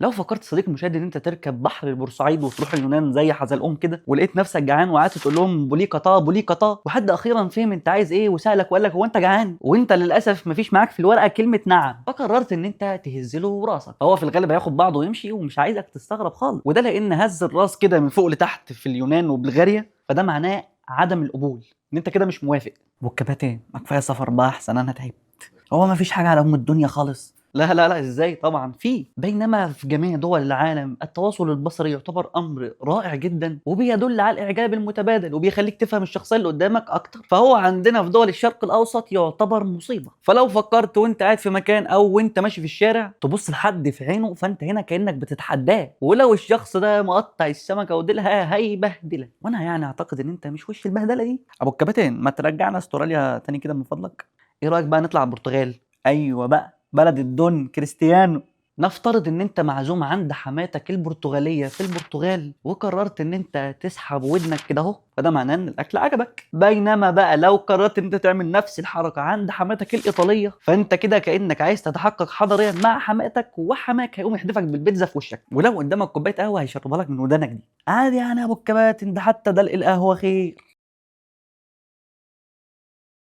لو فكرت صديق المشاهد ان انت تركب بحر البورسعيد وتروح اليونان زي حزلقوم كده، ولقيت نفسك جعان وقعدت تقول لهم بوليكا بوليكا، وحد اخيرا فهم انت عايز ايه وسالك وقال لك هو انت جعان، وانت للاسف مفيش معاك في الورقه كلمه نعم، فقررت ان انت تهز له راسك، هو في الغالب هياخد بعضه ويمشي ومش عايزك تستغرب خالص، وده لان هز الراس كده من فوق لتحت في اليونان وبلغاريا فده معناه عدم القبول، ان انت كده مش موافق. والكباتن ما كفايه سفر بقى احسن انا تعبت. هو ما فيش حاجه على ام الدنيا خالص؟ لا لا لا، ازاي؟ طبعا في. بينما في جميع دول العالم التواصل البصري يعتبر امر رائع جدا وبيدل على الاعجاب المتبادل وبيخليك تفهم الشخصيه اللي قدامك اكتر، فهو عندنا في دول الشرق الاوسط يعتبر مصيبه. فلو فكرت وانت قاعد في مكان او وانت ماشي في الشارع تبص لحد في عينه فانت هنا كانك بتتحداه، ولو الشخص ده مقطع السمكه وديلها هيبهدلك، وانا يعني اعتقد ان انت مش وش البهدله دي. ابو الكباتن ما ترجعنا استراليا تاني كده من فضلك. ايه رايك بقى نطلع البرتغال؟ ايوه بقى بلد الدون كريستيانو. نفترض ان انت معزوم عند حماتك البرتغاليه في البرتغال وقررت ان انت تسحب ودنك كده اهو، فده معناه ان الاكل عجبك. بينما بقى لو قررت ان انت تعمل نفس الحركه عند حماتك الايطاليه فانت كده كانك عايز تتحقق حضاريا مع حماتك، وحماك هيقوم يحدفك بالبيتزا في وشك، ولو قدامك كوبايه قهوه هيشربها لك من ودانك دي عادي يعني يا ابو الكباتن، ده حتى دلق القهوه خير.